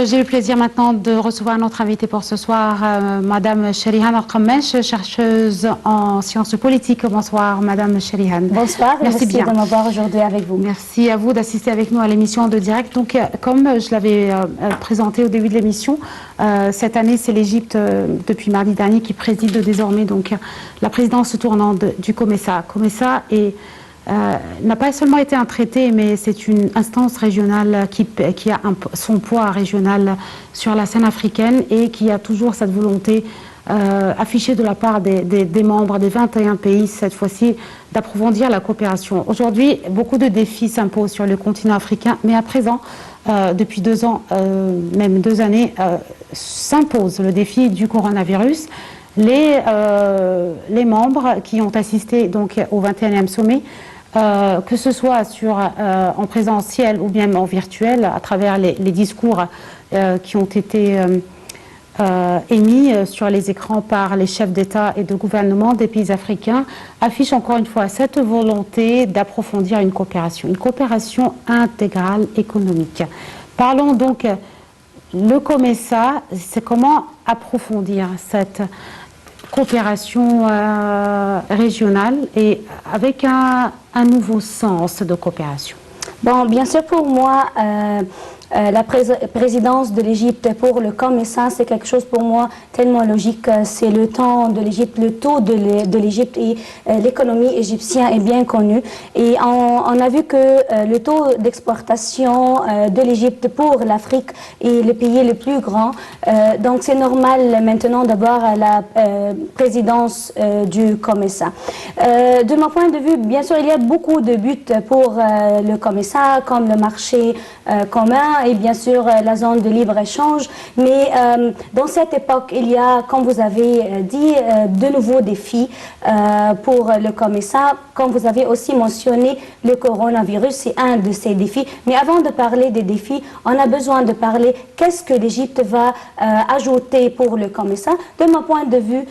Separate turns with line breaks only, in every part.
j'ai le plaisir maintenant de recevoir notre invitée pour ce soir, Madame Sherihan Al-Qammesh, chercheuse en sciences politiques. Bonsoir, Madame Sherihan.
Bonsoir, merci
bien
de m'avoir aujourd'hui avec vous.
Merci à vous d'assister avec nous à l'émission de direct. Donc, comme je l'avais présenté au début de l'émission, cette année, c'est l'Égypte, depuis mardi dernier, qui préside désormais donc, la présidence tournante du COMESA. COMESA n'a pas seulement été un traité, mais c'est une instance régionale qui a son poids régional sur la scène africaine et qui a toujours cette volonté affichée de la part des membres des 21 pays, cette fois-ci, d'approfondir la coopération. Aujourd'hui, beaucoup de défis s'imposent sur le continent africain, mais à présent, depuis 2 ans, même 2 années, s'impose le défi du coronavirus. Les membres qui ont assisté donc, au 21e sommet, que ce soit en présentiel ou bien en virtuel, à travers les discours qui ont été émis sur les écrans par les chefs d'État et de gouvernement des pays africains, affichent encore une fois cette volonté d'approfondir une coopération intégrale économique. Parlons donc, le COMESA, c'est comment approfondir cette coopération régionale et avec un nouveau sens de coopération.
Bon, bien sûr, pour moi, la présidence de l'Égypte pour le COMESA, c'est quelque chose pour moi tellement logique. C'est le temps de l'Égypte, le taux de l'Égypte et l'économie égyptienne est bien connue. Et on a vu que le taux d'exportation de l'Égypte pour l'Afrique est le pays le plus grand. Donc c'est normal maintenant d'avoir la présidence du COMESA. De mon point de vue, bien sûr, il y a beaucoup de buts pour le COMESA, comme le marché commun et bien sûr la zone de libre-échange. Mais dans cette époque, il y a, comme vous avez dit, de nouveaux défis pour le COMESA. Comme vous avez aussi mentionné, le coronavirus, c'est un de ces défis. Mais avant de parler des défis, on a besoin de parler qu'est-ce que l'Égypte va ajouter pour le COMESA. De mon point de vue,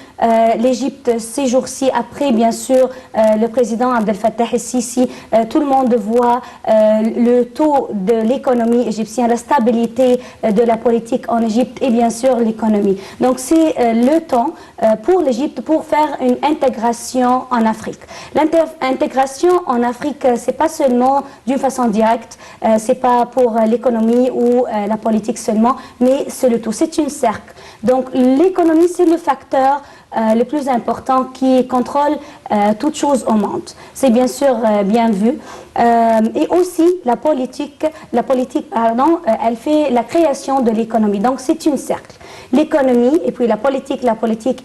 l'Égypte, ces jours-ci, après bien sûr le président Abdel Fattah el-Sisi, tout le monde voit le taux de l'économie égyptienne, la stabilité de la politique en Égypte et bien sûr l'économie. Donc c'est le temps pour l'Égypte pour faire une intégration en Afrique. L'intégration en Afrique, c'est pas seulement d'une façon directe, c'est pas pour l'économie ou la politique seulement, mais c'est le tout, c'est une cercle. Donc l'économie, c'est le facteur le plus important qui contrôle toute chose au monde. C'est bien sûr bien vu. Et aussi la politique, elle fait la création de l'économie. Donc c'est une cercle. L'économie et puis la politique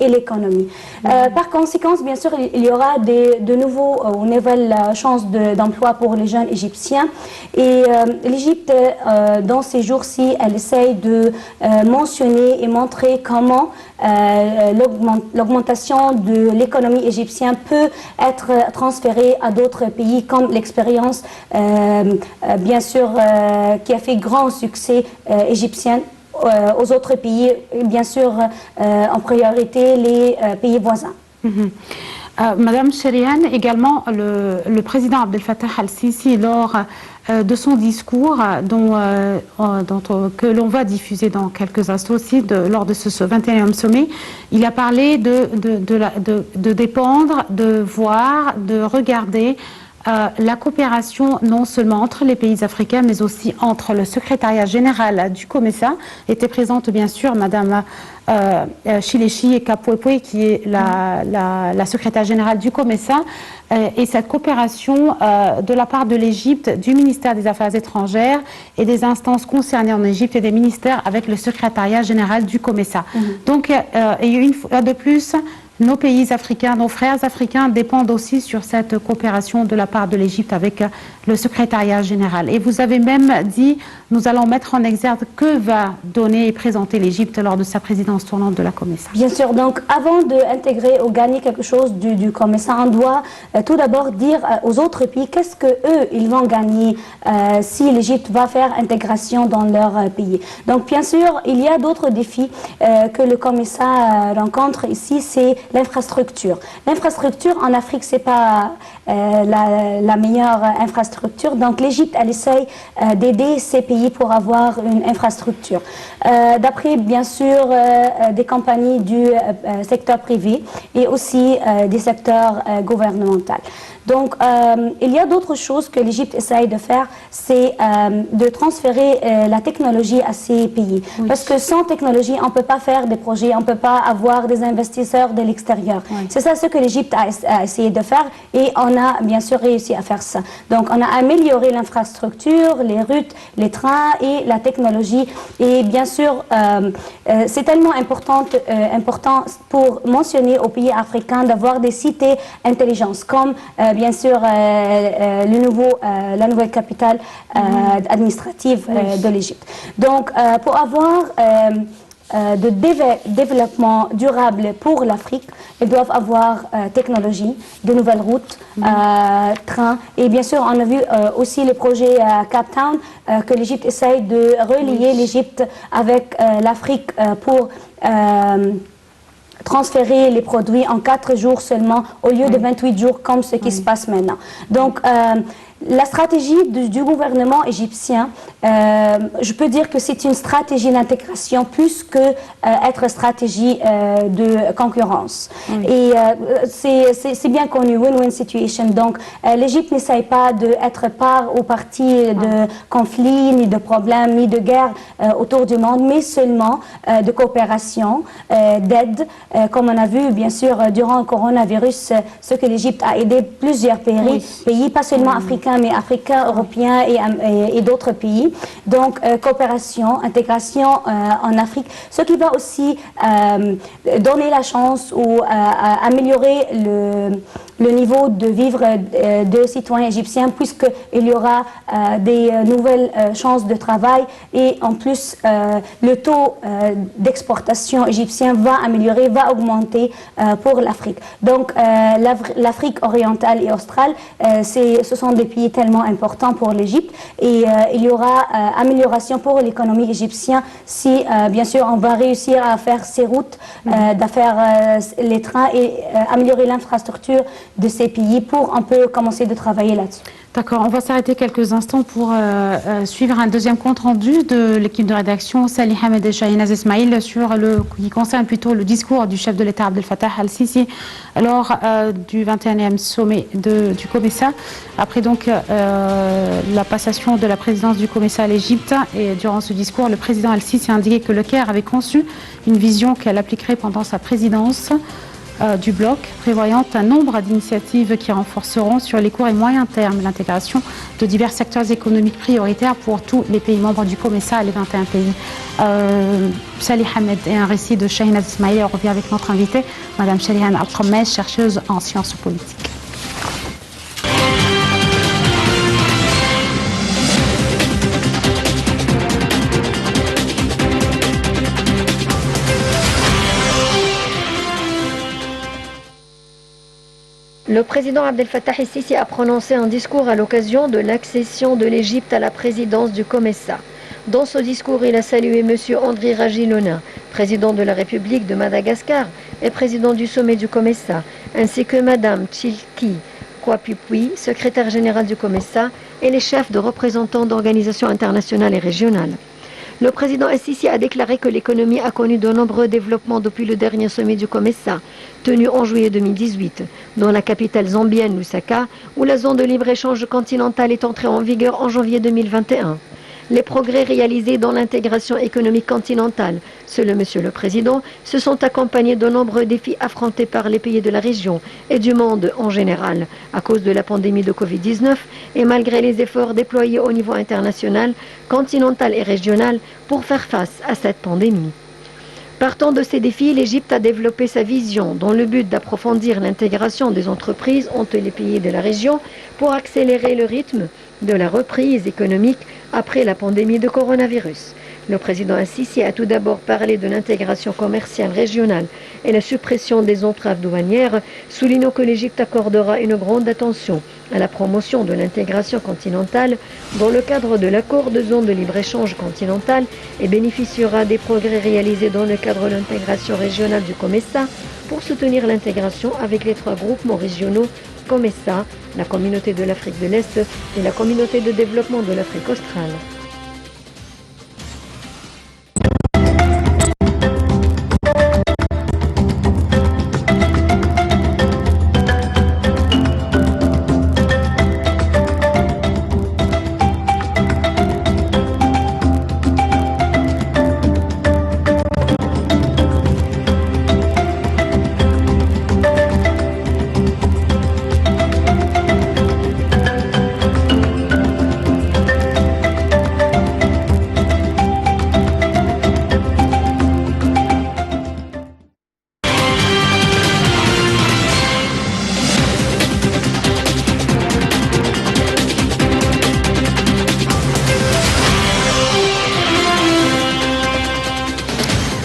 et l'économie. Par conséquent, bien sûr, il y aura de nouvelles chances d'emploi pour les jeunes égyptiens. Et l'Égypte, dans ces jours-ci, elle essaye de mentionner et montrer comment l'augmentation de l'économie égyptienne peut être transférée à d'autres pays, comme l'expérience, bien sûr, qui a fait grand succès égyptien aux autres pays, bien sûr, en priorité les pays voisins.
Madame Sherihan, également, le président Abdel Fattah el-Sisi, lors de son discours, que l'on va diffuser dans quelques instants aussi, lors de ce 21e sommet, il a parlé de dépendre, de voir, de regarder la coopération non seulement entre les pays africains, mais aussi entre le secrétariat général du COMESA. Était présente bien sûr Madame Shileshi Kapwepwe, qui est la secrétaire générale du COMESA, et cette coopération de la part de l'Égypte, du ministère des Affaires étrangères et des instances concernées en Égypte et des ministères avec le secrétariat général du COMESA. Donc, une fois de plus, nos pays africains, nos frères africains dépendent aussi sur cette coopération de la part de l'Égypte avec le secrétariat général. Et vous avez même dit, nous allons mettre en exergue que va donner et présenter l'Égypte lors de sa présidence tournante de la COMESA.
Bien sûr, donc avant d'intégrer ou gagner quelque chose du COMESA, on doit tout d'abord dire aux autres pays qu'est-ce qu'eux, ils vont gagner si l'Égypte va faire intégration dans leur pays. Donc bien sûr, il y a d'autres défis que le COMESA rencontre ici, c'est l'infrastructure. L'infrastructure en Afrique, c'est pas la meilleure infrastructure. Donc l'Égypte, elle essaye d'aider ces pays pour avoir une infrastructure. D'après, bien sûr, des compagnies du secteur privé et aussi des secteurs gouvernementaux. Donc, il y a d'autres choses que l'Égypte essaye de faire, c'est de transférer la technologie à ces pays. Oui. Parce que sans technologie, on ne peut pas faire des projets, on ne peut pas avoir des investisseurs de l'extérieur. Oui. C'est ça ce que l'Égypte a essayé de faire et on a bien sûr réussi à faire ça. Donc, on a amélioré l'infrastructure, les routes, les trains et la technologie. Et bien sûr, c'est tellement important pour mentionner aux pays africains d'avoir des cités intelligentes comme bien sûr la nouvelle capitale administrative de l'Égypte. Donc pour avoir de développement durable pour l'Afrique, ils doivent avoir technologie, de nouvelles routes, trains. Et bien sûr, on a vu aussi le projet Cape Town que l'Égypte essaye de relier l'Égypte avec l'Afrique pour transférer les produits en 4 jours seulement au lieu de 28 jours comme ce qui se passe maintenant. Donc, la stratégie du gouvernement égyptien, je peux dire que c'est une stratégie d'intégration plus que être stratégie de concurrence. Oui. Et c'est bien connu, win-win situation. Donc, l'Égypte n'essaye pas d'être part ou partie de conflits, ni de problèmes, ni de guerres autour du monde, mais seulement de coopération, d'aide, comme on a vu, bien sûr, durant le coronavirus, ce que l'Égypte a aidé plusieurs pays, pas seulement africains, mais africains, européens et d'autres pays. Donc, coopération, intégration en Afrique, ce qui va aussi donner la chance ou améliorer le niveau de vivre de citoyens égyptiens, puisqu'il y aura des nouvelles chances de travail et en plus, le taux d'exportation égyptien va améliorer, va augmenter pour l'Afrique. Donc, l'Afrique orientale et australe, ce sont des pays tellement importants pour l'Égypte et il y aura amélioration pour l'économie égyptienne si, bien sûr, on va réussir à faire ces routes, à faire les trains et améliorer l'infrastructure de ces pays pour un peu commencer de travailler là-dessus.
D'accord, on va s'arrêter quelques instants pour suivre un deuxième compte rendu de l'équipe de rédaction Salih Hamed et Shahinaz Ismail qui concerne plutôt le discours du chef de l'État Abdel Fattah al-Sisi lors du 21e sommet du COMESA. Après donc la passation de la présidence du COMESA à l'Égypte, et durant ce discours, le président al-Sisi a indiqué que le Caire avait conçu une vision qu'elle appliquerait pendant sa présidence du bloc, prévoyant un nombre d'initiatives qui renforceront sur les courts et moyens termes l'intégration de divers secteurs économiques prioritaires pour tous les pays membres du COMESA, les 21 pays. Salih Hamed et un récit de Shahinaz Ismail. On revient avec notre invitée, Madame Shalihan Al-Khammesh, chercheuse en sciences politiques.
Le président Abdel Fattah el-Sisi a prononcé un discours à l'occasion de l'accession de l'Égypte à la présidence du COMESA. Dans ce discours, il a salué M. Andry Rajoelina, président de la République de Madagascar et président du sommet du COMESA, ainsi que Mme Tchilki Kwapupui, secrétaire générale du COMESA, et les chefs de représentants d'organisations internationales et régionales. Le président el-Sisi a déclaré que l'économie a connu de nombreux développements depuis le dernier sommet du COMESA, tenu en juillet 2018, dans la capitale zambienne Lusaka, où la zone de libre-échange continentale est entrée en vigueur en janvier 2021. Les progrès réalisés dans l'intégration économique continentale, selon Monsieur le Président, se sont accompagnés de nombreux défis affrontés par les pays de la région et du monde en général, à cause de la pandémie de Covid-19 et malgré les efforts déployés au niveau international, continental et régional pour faire face à cette pandémie. Partant de ces défis, l'Égypte a développé sa vision dans le but d'approfondir l'intégration des entreprises entre les pays de la région pour accélérer le rythme de la reprise économique après la pandémie de coronavirus. Le président Al-Sisi a tout d'abord parlé de l'intégration commerciale régionale et la suppression des entraves douanières, soulignant que l'Égypte accordera une grande attention à la promotion de l'intégration continentale dans le cadre de l'accord de zone de libre-échange continental et bénéficiera des progrès réalisés dans le cadre de l'intégration régionale du COMESA pour soutenir l'intégration avec les 3 groupements régionaux COMESA, la communauté de l'Afrique de l'Est et la communauté de développement de l'Afrique australe.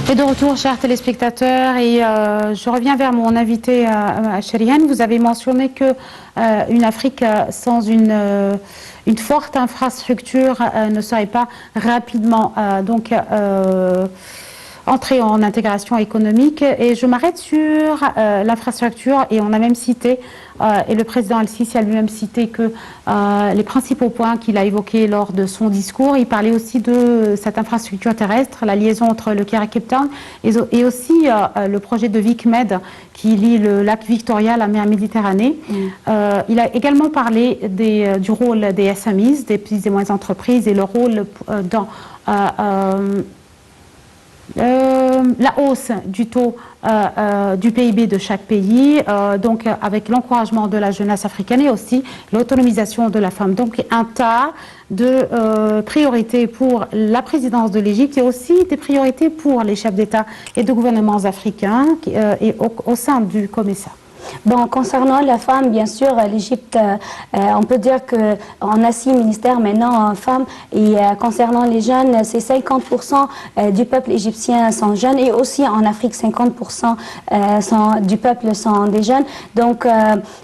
Et de retour, chers téléspectateurs, et je reviens vers mon invité Chériane. Vous avez mentionné que une Afrique sans une forte infrastructure ne serait pas rapidement entrer en intégration économique. Et je m'arrête sur l'infrastructure, et on a même cité, et le président Al-Sisi a lui-même cité que les principaux points qu'il a évoqués lors de son discours, il parlait aussi de cette infrastructure terrestre, la liaison entre le Caire et Cape Town, et aussi le projet de VicMed qui lie le lac Victoria à la mer Méditerranée. Il a également parlé du rôle des SMEs, des petites et moyennes entreprises, et leur rôle dans la hausse du taux du PIB de chaque pays, donc avec l'encouragement de la jeunesse africaine et aussi l'autonomisation de la femme. Donc un tas de priorités pour la présidence de l'Égypte et aussi des priorités pour les chefs d'État et de gouvernements africains et au sein du COMESA.
Bon, concernant la femme, bien sûr, l'Égypte, on peut dire qu'on a 6 ministères maintenant en femmes. Et concernant les jeunes, c'est 50% du peuple égyptien sont jeunes. Et aussi en Afrique, 50% du peuple sont des jeunes. Donc,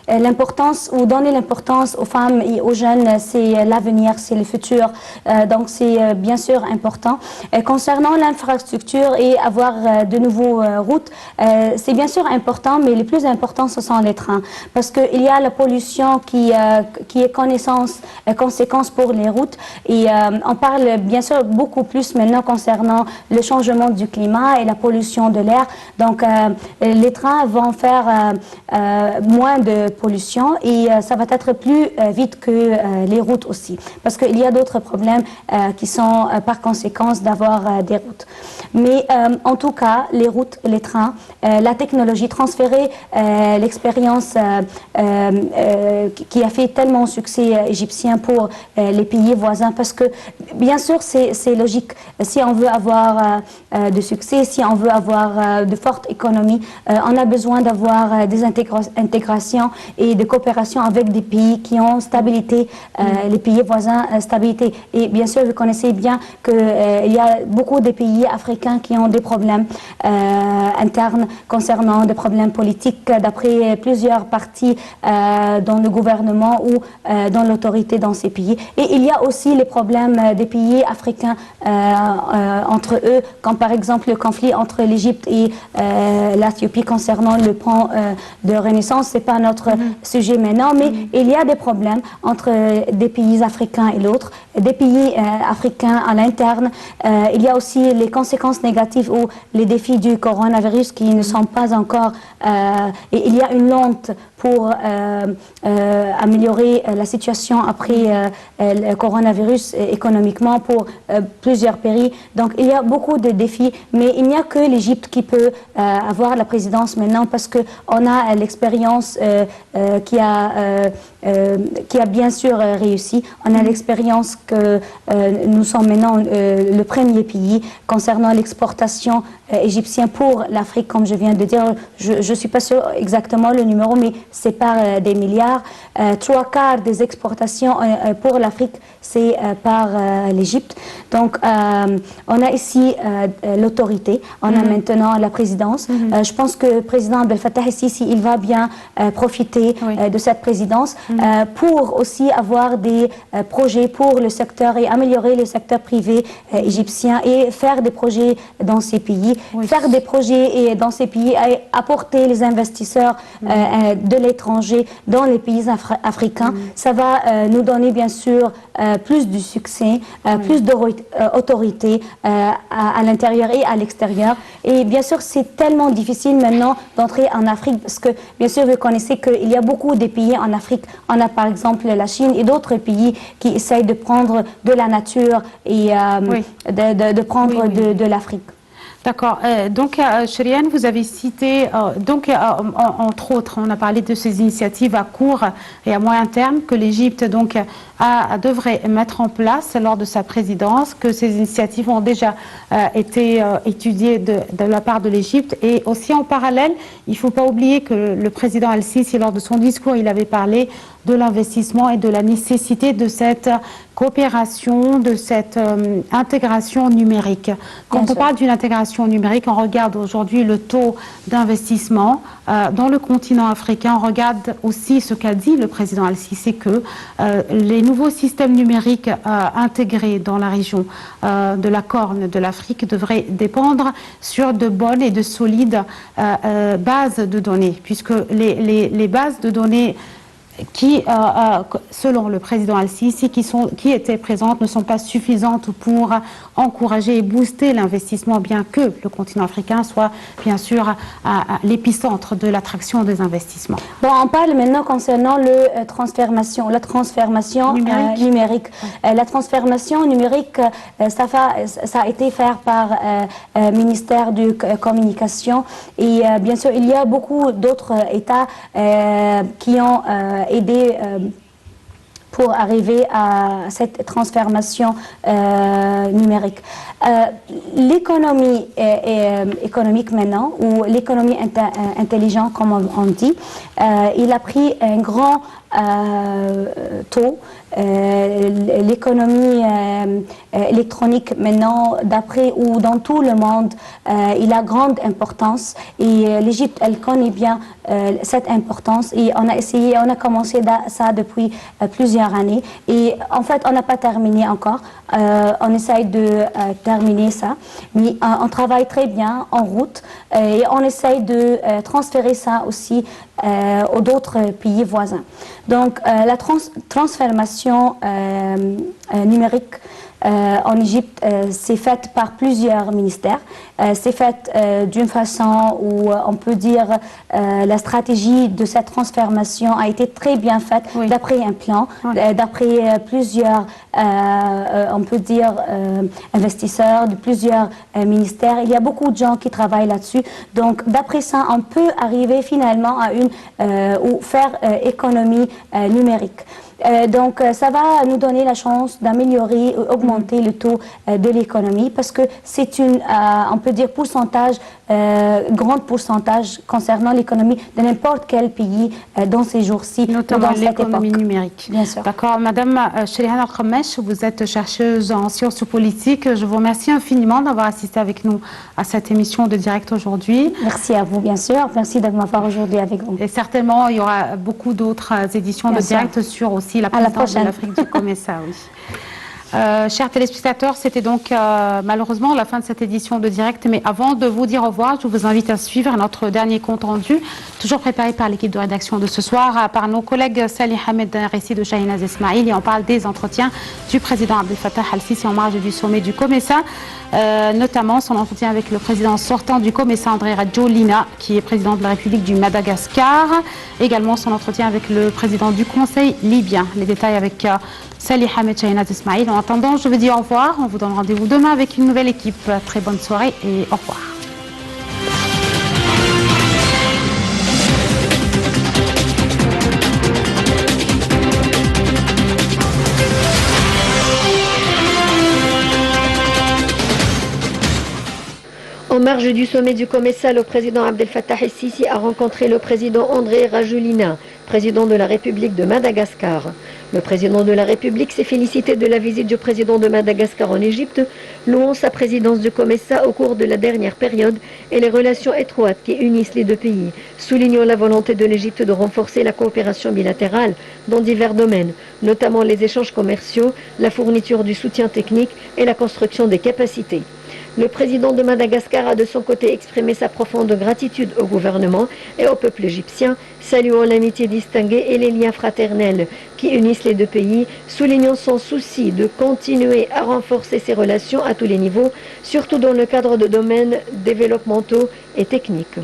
l'importance, ou donner l'importance aux femmes et aux jeunes, c'est l'avenir, c'est le futur. Donc, c'est bien sûr important. Concernant l'infrastructure et avoir de nouveaux routes, c'est bien sûr important, mais le plus important, ce sont les trains. Parce qu'il y a la pollution qui est conséquence pour les routes. Et on parle bien sûr beaucoup plus maintenant concernant le changement du climat et la pollution de l'air. Donc les trains vont faire moins de pollution et ça va être plus vite que les routes aussi. Parce qu'il y a d'autres problèmes qui sont par conséquence d'avoir des routes. Mais en tout cas, les routes, les trains, la technologie transférée, l'expérience qui a fait tellement succès égyptien pour les pays voisins, parce que bien sûr c'est logique, si on veut avoir de succès, si on veut avoir de fortes économies, on a besoin d'avoir des intégrations et de coopération avec des pays qui ont stabilité, les pays voisins stabilité. Et bien sûr, vous connaissez bien qu'il y a beaucoup de pays africains qui ont des problèmes internes concernant des problèmes politiques d'après plusieurs partis dans le gouvernement ou dans l'autorité dans ces pays. Et il y a aussi les problèmes des pays africains entre eux, comme par exemple le conflit entre l'Égypte et l'Éthiopie concernant le pont de Renaissance. C'est pas notre sujet maintenant, mais il y a des problèmes entre des pays africains et l'autre, des pays africains à l'interne. Il y a aussi les conséquences négatives ou les défis du coronavirus qui ne sont pas encore... et il y a une lente pour améliorer la situation après le coronavirus économiquement pour plusieurs pays. Donc il y a beaucoup de défis, mais il n'y a que l'Égypte qui peut avoir la présidence maintenant parce qu'on a l'expérience qui a bien sûr réussi. On a l'expérience que nous sommes maintenant le premier pays concernant l'exportation égyptienne pour l'Afrique, comme je viens de dire. Je ne suis pas sûre exactement exactement le numéro, mais c'est par des milliards. 3/4 des exportations pour l'Afrique, c'est par l'Égypte. Donc, on a ici l'autorité, on a maintenant la présidence. Je pense que le président Abdel Fattah el-Sisi, il va bien profiter de cette présidence pour aussi avoir des projets pour le secteur et améliorer le secteur privé égyptien et faire des projets dans ces pays. Faire des projets dans ces pays et apporter les investisseurs de l'étranger dans les pays africains. Ça va nous donner bien sûr plus de succès, plus d'autorité à l'intérieur et à l'extérieur. Et bien sûr, c'est tellement difficile maintenant d'entrer en Afrique parce que bien sûr, vous connaissez qu'il y a beaucoup de pays en Afrique. On a par exemple la Chine et d'autres pays qui essayent de prendre de la nature et de prendre de l'Afrique.
D'accord. Donc, Chériane, vous avez cité, entre autres, on a parlé de ces initiatives à court et à moyen terme que l'Égypte devrait mettre en place lors de sa présidence, que ces initiatives ont déjà été étudiées de la part de l'Égypte. Et aussi en parallèle, il ne faut pas oublier que le président Al-Sisi, lors de son discours, il avait parlé de l'investissement et de la nécessité de cette coopération, de cette intégration numérique. Quand on parle d'une intégration numérique, on regarde aujourd'hui le taux d'investissement dans le continent africain. On regarde aussi ce qu'a dit le président Al-Sisi, que les nouveaux systèmes numériques intégrés dans la région de la Corne de l'Afrique devraient dépendre sur de bonnes et de solides bases de données, puisque les bases de données qui, selon le président Al-Sisi, qui étaient présentes ne sont pas suffisantes pour encourager et booster l'investissement, bien que le continent africain soit bien sûr à l'épicentre de l'attraction des investissements.
Bon, on parle maintenant concernant la transformation numérique. La transformation numérique, ça a été fait par le ministère de Communication et bien sûr, il y a beaucoup d'autres États qui ont aidé pour arriver à cette transformation numérique. L'économie économique maintenant, ou l'économie intelligente comme on dit, il a pris un grand taux. L'économie électronique maintenant, d'après ou dans tout le monde, il a grande importance et l'Égypte, elle connaît bien cette importance et on a commencé ça depuis plusieurs années et en fait on n'a pas terminé encore, on essaye de terminer ça, mais on travaille très bien en route et on essaye de transférer ça aussi aux d'autres pays voisins. Donc la transformation numérique en Égypte, c'est faite par plusieurs ministères. C'est fait d'une façon où on peut dire la stratégie de cette transformation a été très bien faite d'après un plan, d'après plusieurs, on peut dire, investisseurs de plusieurs ministères. Il y a beaucoup de gens qui travaillent là-dessus. Donc, d'après ça, on peut arriver finalement à ou faire économie numérique. Donc, ça va nous donner la chance d'améliorer, augmenter le taux de l'économie parce que c'est on peut dire, grand pourcentage concernant l'économie de n'importe quel pays dans ces jours-ci.
Notamment l'économie numérique.
Bien sûr.
D'accord. Madame Chériane Al-Khamesh, vous êtes chercheuse en sciences politiques. Je vous remercie infiniment d'avoir assisté avec nous à cette émission de Direct aujourd'hui.
Merci à vous, bien sûr. Merci de m'avoir aujourd'hui avec vous.
Et certainement, il y aura beaucoup d'autres éditions de Direct sur aussi la présidence de l'Afrique du COMESA. Oui. Chers téléspectateurs, c'était donc malheureusement la fin de cette édition de Direct. Mais avant de vous dire au revoir, je vous invite à suivre notre dernier compte rendu, toujours préparé par l'équipe de rédaction de ce soir, par nos collègues Salih Hamed, récit de Shahinaz Ismail. Et on parle des entretiens du président Abdel Fattah al-Sisi en marge du sommet du COMESA, notamment son entretien avec le président sortant du COMESA, André Rajoelina, qui est président de la République du Madagascar. Également son entretien avec le président du Conseil libyen. Les détails avec Salih Hamed, Shahinaz Ismail. En attendant, je vous dis au revoir. On vous donne rendez-vous demain avec une nouvelle équipe. Très bonne soirée et au revoir.
En marge du sommet du COMESA, le président Abdel Fattah el-Sisi a rencontré le président André Rajoelina, président de la République de Madagascar. Le président de la République s'est félicité de la visite du président de Madagascar en Égypte, louant sa présidence du COMESA au cours de la dernière période et les relations étroites qui unissent les deux pays, soulignant la volonté de l'Égypte de renforcer la coopération bilatérale dans divers domaines, notamment les échanges commerciaux, la fourniture du soutien technique et la construction des capacités. Le président de Madagascar a de son côté exprimé sa profonde gratitude au gouvernement et au peuple égyptien, saluant l'amitié distinguée et les liens fraternels qui unissent les deux pays, soulignant son souci de continuer à renforcer ses relations à tous les niveaux, surtout dans le cadre de domaines développementaux et techniques.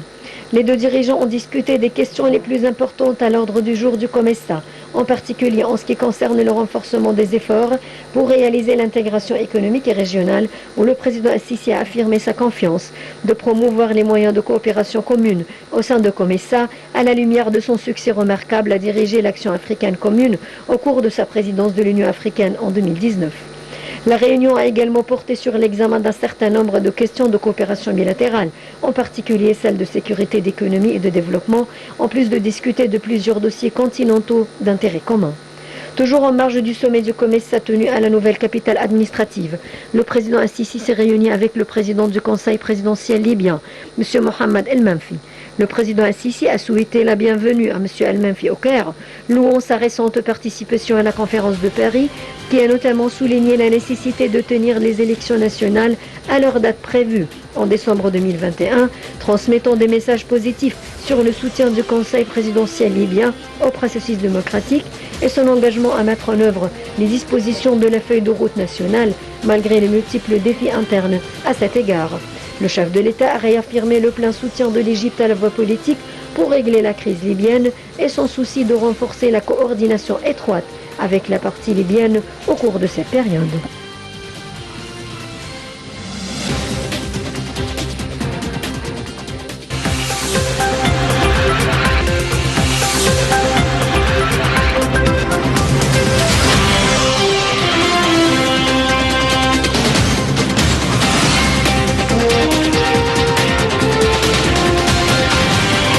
Les deux dirigeants ont discuté des questions les plus importantes à l'ordre du jour du COMESA, en particulier en ce qui concerne le renforcement des efforts pour réaliser l'intégration économique et régionale, où le président el-Sisi a affirmé sa confiance de promouvoir les moyens de coopération commune au sein de COMESA, à la lumière de son succès remarquable à diriger l'action africaine commune au cours de sa présidence de l'Union africaine en 2019. La réunion a également porté sur l'examen d'un certain nombre de questions de coopération bilatérale, en particulier celles de sécurité, d'économie et de développement, en plus de discuter de plusieurs dossiers continentaux d'intérêt commun. Toujours en marge du sommet du COMESA tenu à la nouvelle capitale administrative, le président el-Sisi s'est réuni avec le président du Conseil présidentiel libyen, M. Mohamed El-Menfi. Le président el-Sisi a souhaité la bienvenue à M. El-Menfi au Caire, louant sa récente participation à la conférence de Paris, qui a notamment souligné la nécessité de tenir les élections nationales à leur date prévue en décembre 2021, transmettant des messages positifs sur le soutien du Conseil présidentiel libyen au processus démocratique et son engagement à mettre en œuvre les dispositions de la feuille de route nationale, malgré les multiples défis internes à cet égard. Le chef de l'État a réaffirmé le plein soutien de l'Égypte à la voie politique pour régler la crise libyenne et son souci de renforcer la coordination étroite avec la partie libyenne au cours de cette période.